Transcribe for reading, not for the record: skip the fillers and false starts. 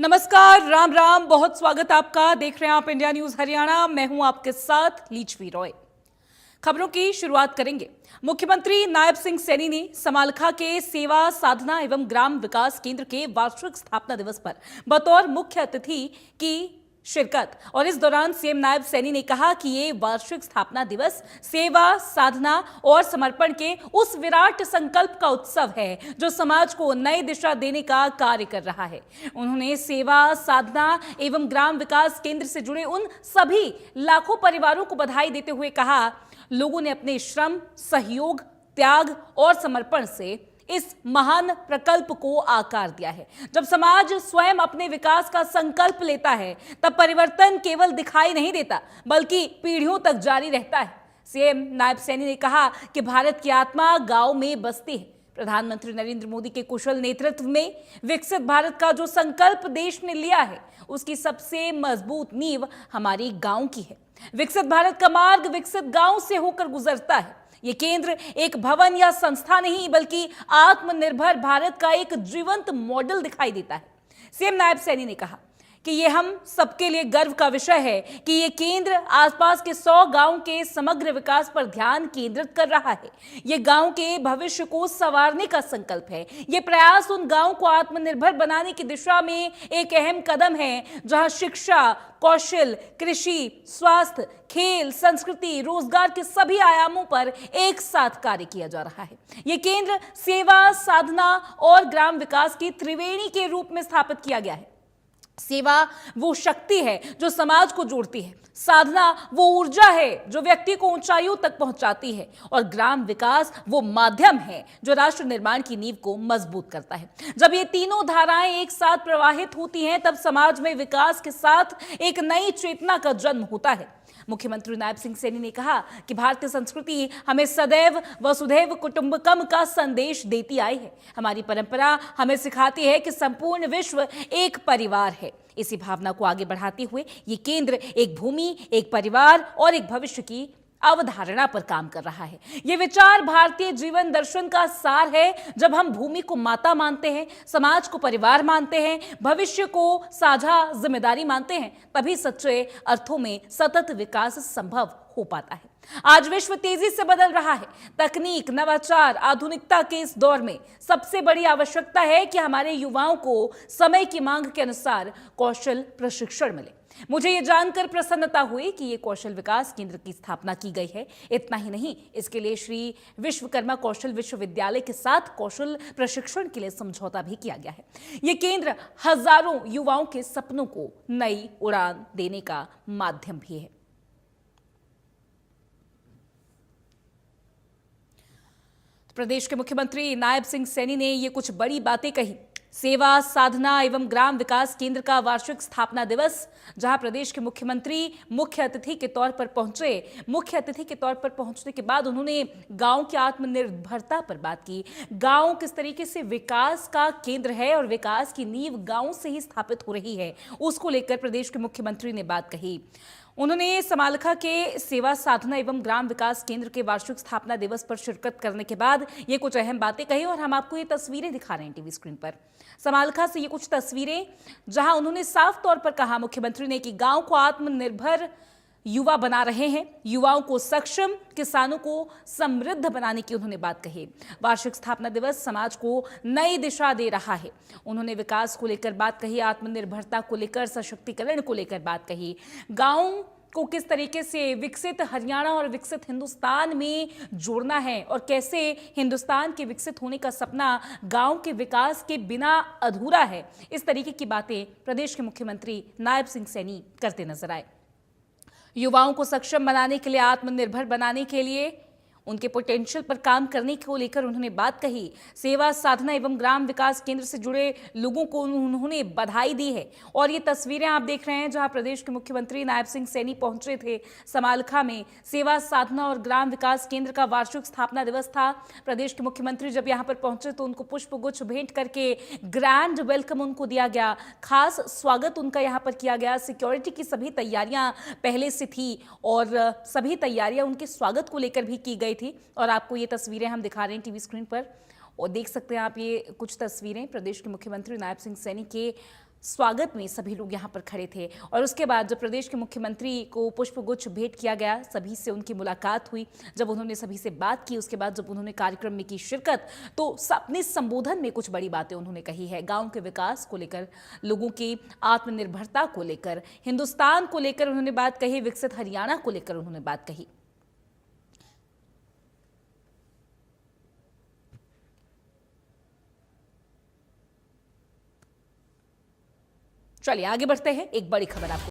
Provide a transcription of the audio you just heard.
नमस्कार, राम राम, बहुत स्वागत आपका। देख रहे हैं आप इंडिया न्यूज हरियाणा। मैं हूं आपके साथ लीचवी रॉय। खबरों की शुरुआत करेंगे। मुख्यमंत्री नायब सिंह सैनी ने समालखा के सेवा साधना एवं ग्राम विकास केंद्र के वार्षिक स्थापना दिवस पर बतौर मुख्य अतिथि की शिरकत। और इस दौरान सीएम नायब सैनी ने कहा कि ये वार्षिक स्थापना दिवस सेवा, साधना और समर्पण के उस विराट संकल्प का उत्सव है जो समाज को नई दिशा देने का कार्य कर रहा है। उन्होंने सेवा, साधना एवं ग्राम विकास केंद्र से जुड़े उन सभी लाखों परिवारों को बधाई देते हुए कहा, लोगों ने अपने श्रम, सहयोग, त्याग और समर्पण से इस महान प्रकल्प को आकार दिया है। जब समाज स्वयं अपने विकास का संकल्प लेता है तब परिवर्तन केवल दिखाई नहीं देता बल्कि पीढ़ियों तक जारी रहता है। सीएम नायब सैनी ने कहा कि भारत की आत्मा गांव में बसती है। प्रधानमंत्री नरेंद्र मोदी के कुशल नेतृत्व में विकसित भारत का जो संकल्प देश ने लिया है उसकी सबसे मजबूत नींव हमारी गांव की है। विकसित भारत का मार्ग विकसित गांव से होकर गुजरता है। ये केंद्र एक भवन या संस्था नहीं बल्कि आत्मनिर्भर भारत का एक जीवंत मॉडल दिखाई देता है। सीएम नायब सैनी ने कहा कि ये हम सबके लिए गर्व का विषय है कि ये केंद्र आसपास के 100 गांव के समग्र विकास पर ध्यान केंद्रित कर रहा है। ये गांव के भविष्य को संवारने का संकल्प है। ये प्रयास उन गांव को आत्मनिर्भर बनाने की दिशा में एक अहम कदम है जहां शिक्षा, कौशल, कृषि, स्वास्थ्य, खेल, संस्कृति, रोजगार के सभी आयामों पर एक साथ कार्य किया जा रहा है। यह केंद्र सेवा, साधना और ग्राम विकास की त्रिवेणी के रूप में स्थापित किया गया है। सेवा वो शक्ति है जो समाज को जोड़ती है, साधना वो ऊर्जा है जो व्यक्ति को ऊंचाइयों तक पहुंचाती है और ग्राम विकास वो माध्यम है जो राष्ट्र निर्माण की नींव को मजबूत करता है। जब ये तीनों धाराएं एक साथ प्रवाहित होती हैं तब समाज में विकास के साथ एक नई चेतना का जन्म होता है। मुख्यमंत्री नायब सिंह सैनी ने कहा कि भारतीय संस्कृति हमें सदैव वसुधैव कुटुंबकम का संदेश देती आई है। हमारी परंपरा हमें सिखाती है कि संपूर्ण विश्व एक परिवार है। इसी भावना को आगे बढ़ाते हुए ये केंद्र एक भूमि, एक परिवार और एक भविष्य की अवधारणा पर काम कर रहा है। यह विचार भारतीय जीवन दर्शन का सार है। जब हम भूमि को माता मानते हैं, समाज को परिवार मानते हैं, भविष्य को साझा जिम्मेदारी मानते हैं, तभी सच्चे अर्थों में सतत विकास संभव हो पाता है। आज विश्व तेजी से बदल रहा है। तकनीक, नवाचार, आधुनिकता के इस दौर में सबसे बड़ी आवश्यकता है कि हमारे युवाओं को समय की मांग के अनुसार कौशल प्रशिक्षण मिले। मुझे ये जानकर प्रसन्नता हुई कि ये कौशल विकास केंद्र की स्थापना की गई है। इतना ही नहीं, इसके लिए श्री विश्वकर्मा कौशल विश्वविद्यालय के साथ कौशल प्रशिक्षण के लिए समझौता भी किया गया है। ये केंद्र हजारों युवाओं के सपनों को नई उड़ान देने का माध्यम भी है। प्रदेश के मुख्यमंत्री नायब सिंह सैनी ने ये कुछ बड़ी बातें कही। सेवा, साधना एवं ग्राम विकास केंद्र का वार्षिक स्थापना दिवस, जहां प्रदेश के मुख्यमंत्री मुख्य अतिथि के तौर पर पहुंचे। मुख्य अतिथि के तौर पर पहुंचने के बाद उन्होंने गांव की आत्मनिर्भरता पर बात की। गांव किस तरीके से विकास का केंद्र है और विकास की नींव गांव से ही स्थापित हो रही है, उसको लेकर प्रदेश के मुख्यमंत्री ने बात कही। उन्होंने समालखा के सेवा, साधना एवं ग्राम विकास केंद्र के वार्षिक स्थापना दिवस पर शिरकत करने के बाद ये कुछ अहम बातें कही और हम आपको ये तस्वीरें दिखा रहे हैं टीवी स्क्रीन पर। समालखा से ये कुछ तस्वीरें जहां उन्होंने साफ तौर पर कहा मुख्यमंत्री ने कि गांव को आत्मनिर्भर युवा बना रहे हैं। युवाओं को सक्षम, किसानों को समृद्ध बनाने की उन्होंने बात कही। वार्षिक स्थापना दिवस समाज को नई दिशा दे रहा है। उन्होंने विकास को लेकर बात कही, आत्मनिर्भरता को लेकर, सशक्तिकरण को लेकर बात कही। गांव को किस तरीके से विकसित हरियाणा और विकसित हिंदुस्तान में जोड़ना है और कैसे हिंदुस्तान के विकसित होने का सपना गांव के विकास के बिना अधूरा है, इस तरीके की बातें प्रदेश के मुख्यमंत्री नायब सिंह सैनी करते नजर आए। युवाओं को सक्षम बनाने के लिए, आत्मनिर्भर बनाने के लिए, उनके पोटेंशियल पर काम करने को लेकर उन्होंने बात कही। सेवा, साधना एवं ग्राम विकास केंद्र से जुड़े लोगों को उन्होंने बधाई दी है। और ये तस्वीरें आप देख रहे हैं जहां प्रदेश के मुख्यमंत्री नायब सिंह सैनी पहुंचे थे समालखा में। सेवा, साधना और ग्राम विकास केंद्र का वार्षिक स्थापना दिवस था। प्रदेश के मुख्यमंत्री जब यहां पर पहुंचे तो उनको पुष्पगुच्छ भेंट करके ग्रैंड वेलकम उनको दिया गया। खास स्वागत उनका यहां पर किया गया। सिक्योरिटी की सभी तैयारियां पहले से थी और सभी तैयारियां उनके स्वागत को लेकर भी की गई थी। और आपको ये तस्वीरें हम दिखा रहे हैं टीवी स्क्रीन पर और देख सकते हैं आप ये कुछ तस्वीरें प्रदेश के मुख्यमंत्री नायब सिंह सैनी के स्वागत में सभी लोग यहाँ पर खड़े थे और उसके बाद जब प्रदेश के मुख्यमंत्री को पुष्पगुच्छ भेंट किया गया, सभी से उनकी मुलाकात हुई, जब उन्होंने सभी से बात की, उसके बाद जब उन्होंने कार्यक्रम में की शिरकत, तो अपने संबोधन में कुछ बड़ी बातें उन्होंने कही है। गांव के विकास को लेकर, लोगों की आत्मनिर्भरता को लेकर, हिंदुस्तान को लेकर उन्होंने बात कही, विकसित हरियाणा को लेकर उन्होंने बात कही। चलिए आगे बढ़ते हैं, एक बड़ी खबर आपको